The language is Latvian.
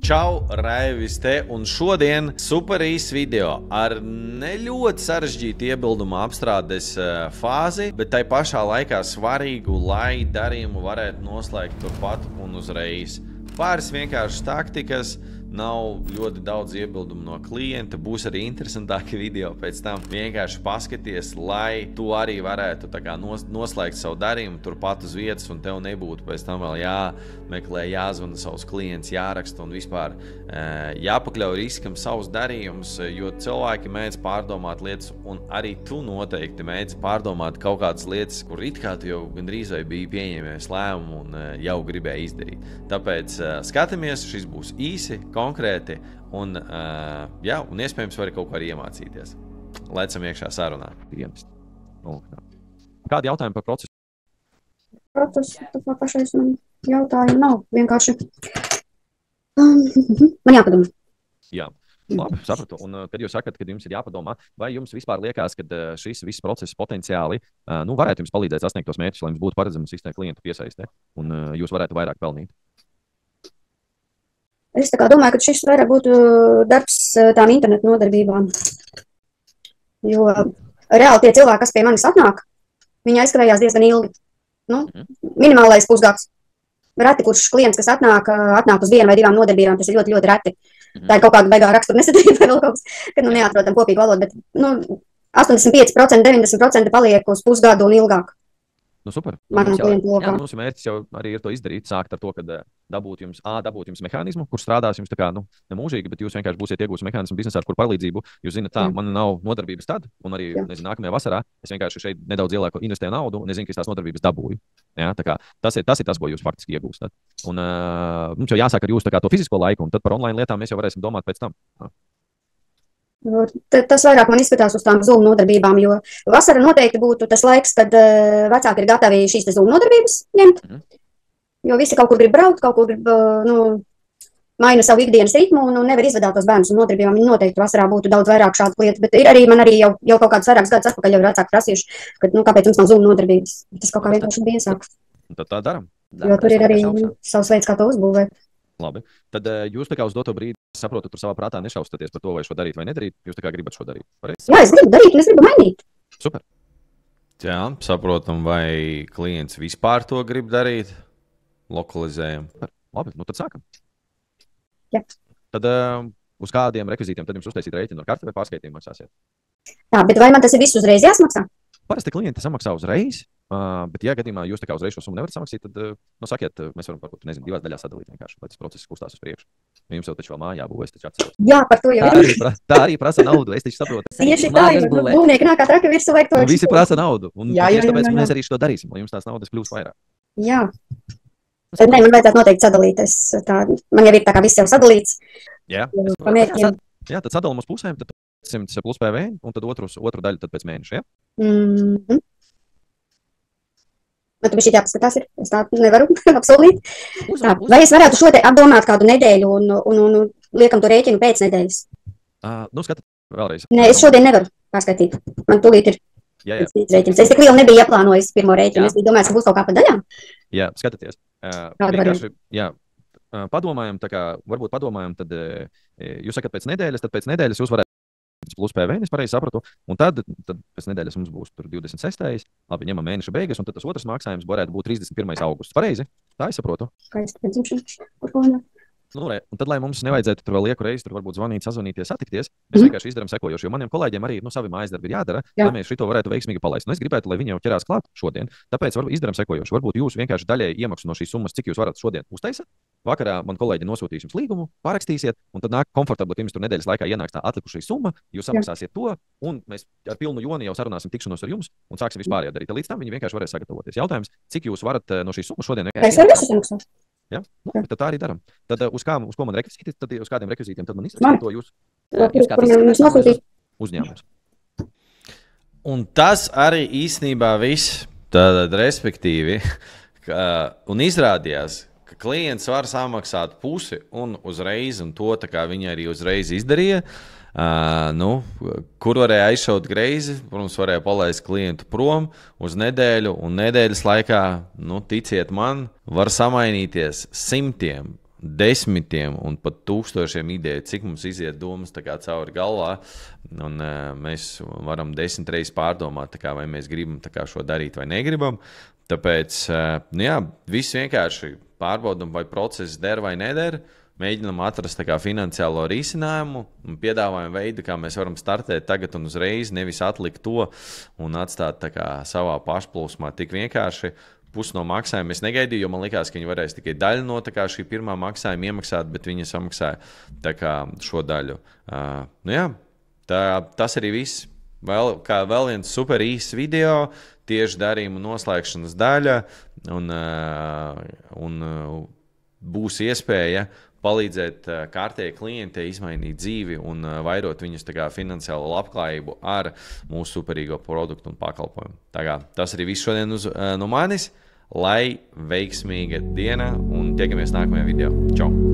Čau, Raivis te, un šodien super īsts video ar ne ļoti sarežģītu iebildumu apstrādes fāzi, bet tai pašā laikā svarīgu, lai darījumu varētu noslēgt turpat un uzreiz. Pāris vienkāršas taktikas, nav ļoti daudz iebildumu no klienta, būs arī interesantāki video pēc tam. Vienkārši paskaties, lai tu arī varētu tā kā noslēgt savu darījumu turpat uz vietas, un tev nebūtu pēc tam vēl jāmeklē, jāzvana savus klients, jāraksta un vispār jāpakļauj riskam savus darījumus, jo cilvēki mēdz pārdomāt lietas, un arī tu noteikti mēdz pārdomāt kaut kādas lietas, kur it kā tu jau gandrīz vai biji pieņēmies lēmumu un jau gribēji izdarīt. Tāpēc skatāmies, šis būs īsi, konkrēti, un iespējams var kaut ko arī iemācīties. Lecam iekšā sarunā. Kādi jautājumi par procesu? Procesu, tā pašais man jautājumi nav. Vienkārši man jāpadomā. Jā, labi, sapratu. Un kad jūs sakat, ka jums ir jāpadomā, vai jums vispār liekas, ka šis viss process potenciāli varētu jums palīdzēt sasniegt tos mērķus, lai jums būtu paredzama sistēma klientu piesaiste, un jūs varētu vairāk pelnīt? Es tā kā domāju, ka šis vairāk būtu darbs tām internetu nodarbībām. Jo reāli tie cilvēki, kas pie manis atnāk, viņi aizkavējās diezgan ilgi. Minimālais pusgads. Reti, kurš klients, kas atnāk uz 1 vai 2 nodarbībām, tas ir ļoti, ļoti reti. Tā ir kaut kāda baigā rakstura nesadarbība vai vēl kaut kas, kad neatrodam kopīgu valodu, bet 85%, 90% paliek uz pusgadu un ilgāk. Super. Mūsu mērķis jau arī ir to izdarīt. Sākt ar to, ka dabūt jums mehānismu, kurš strādās jums tā kā, ne mūžīgi, bet jūs vienkārši būsiet iegūs mehānismu biznesā, ar kur palīdzību. Jūs zināt, man nav nodarbības tad, un arī, nākamajā vasarā es vienkārši šeit nedaudz investēju naudu, un es zinu, ka es tās nodarbības dabūju. Ja, tā kā, tas ir tas, ko jūs faktiski iegūstat. Un mums jau jāsāk ar jūsu to fizisko laiku, un tad par online lietām mēs jau varēsim domāt pēc tam. Tas vairāk man izskatās uz tām Zoom nodarbībām, jo vasara noteikti būtu tas laiks, kad vecāki ir gatavi šīs Zoom nodarbības ņemt, jo visi kaut kur grib braukt, kaut kur grib, maina savu ikdienas ritmu un nevar izvedāt tos bērnus un nodarbībām. Noteikti vasarā būtu daudz vairāk šādu lietu, bet ir arī man arī jau kaut kādus vairākus gadus atpakaļ jau ir vecāki prasījuši, ka, kāpēc mums nav Zoom nodarbības. Tas kaut kā vienkārši bija iesāks. Tad tā daram. Jo tur ir arī savs veids, kā to uzbūvēt. Labi. Tad jūs tā kā uz doto brīdi saprotat, tur savā prātā nešaustaties par to, vai šo darīt vai nedarīt. Jūs tā kā gribat šo darīt. Pareizi? Jā, es gribu darīt un es gribu mainīt. Super. Jā, saprotam, vai klients vispār to grib darīt. Lokalizējam. Labi, tad sākam. Jā. Tad uz kādiem rekvizītiem tad jums uztaisīt rēķinu ar karti vai pārskaitījumu maksāsiet? Jā, bet vai man tas ir viss uzreiz jāsmaksā? Parasti klienti samaksā uzreiz, bet, ja gadījumā jūs tā kā uzreiz šo summu nevarat samaksāt, tad, sakiet, mēs varam varbūt, 2 daļās sadalīt vienkārši, lai tas process kustās uz priekšu. Jums jau taču vēl mājā būs, es taču atceros. Jā, par to jau tā arī prasa naudu, es taču saprotu. Tieši tā, jo būvnieki nāk kā traki virsū vajag to. Visi prasa naudu, un tieši tāpēc mēs arī šo darīsim, lai jums tās naudas kļūst vairāk. Jā. Tad man vajadzētu noteikti sadalīt. Man jau ir tā kā viss jau sadalīts. Jā, tad sadalām uz pusēm, tad 100 plus PVN, un tad otru daļu tad pēc mēneša, ja? Man tu bišķi jāpaskatās ir, es tā nevaru apsolīt. Vai es varētu šo te apdomāt kādu nedēļu un liekam to rēķinu pēc nedēļas? Skat vēlreiz. Nē, es šodien nevaru pārskaitīt. Man tūlīt ir rēķins. Es tik lielu nebiju ieplānojis pirmo rēķinu. Es biju domājis, ka būs kaut kā pa daļām. Jā, skatieties. Padomājam, varbūt padomājam, tad jūs sakat pēc nedēļas jūs varētu plus PVN, es pareizi sapratu, un tad pēc nedēļas mums būs tur 26. Labi, ņemam mēneša beigas, un tad tas otrs maksājums varētu būt 31. augusts. Pareizi? Tā es saprotu. Kā es pēc kur un tad, lai mums nevajadzētu tur vēl lieku reizi, tur varbūt zvanīt, sazvanīties, satikties, mēs vienkārši izdarām sekojošu, jo maniem kolēģiem arī savi mājasdarbi ir jādara, lai mēs šito varētu veiksmīgi palaist. Un es gribētu, lai viņi jau ķerās klāt šodien, tāpēc izdarām sekojošu. Varbūt jūs vienkārši daļēji iemaksu no šīs summas, cik jūs varat šodien uztaisīt. Vakarā man kolēģi nosūtīs jums līgumu, pārakstīsiet, un tad nāk komfortabli, ka jums tur nedēļas laikā ienāks tā atlikušā summa, jūs samaksāsiet to, un mēs ar pilnu joni jau sarunāsim tikšanos ar jums un sāksim vispār darīt. Līdz tam viņi vienkārši varēs sagatavoties. Jautājums, cik jūs varat no šīs summas šodien vienkārši? Ja? Tad tā arī daram. Tad uz ko man rekvizīti, tad uz kādiem rekvizītiem tad man izrakstīt to jūs uzņēmums. Un tas arī īstenībā viss, tad respektīvi, un izrādījās, ka klients var samaksāt pusi un uzreiz, un to tā kā viņi arī uzreiz izdarīja. Kur varēja aizšaut greizi, protams, varēja palaist klientu prom uz nedēļu, un nedēļas laikā, ticiet man, var samainīties simtiem, desmitiem un pat tūkstošiem ideju, cik mums iziet domas tā kā cauri galvā, un mēs varam 10 reizes pārdomāt, tā kā, vai mēs gribam tā kā šo darīt vai negribam. Tāpēc, jā, viss vienkārši pārbaudam, vai process der vai neder, mēģinam atrast tā kā finansiālo risinājumu un piedāvājam veidu, kā mēs varam startēt tagad un uzreiz, nevis atlikt to un atstāt tā kā savā pašplūsmā tik vienkārši. Pusi no maksājuma es negaidīju, jo man likās, ka viņi varēs tikai daļu no tā kā šī pirmā maksājuma iemaksāt, bet viņi samaksāja tā kā šo daļu. Nu jā, tas arī viss. Vēl viens super īsts video, tieši darījuma noslēgšanas daļa un būs iespēja palīdzēt kārtējai klientei izmainīt dzīvi un vairot viņus tā kā finansiālo labklājību ar mūsu superīgo produktu un pakalpojumu. Tā kā tas arī viss šodien no manis. Lai veiksmīga diena un tiekamies nākamajā video. Čau!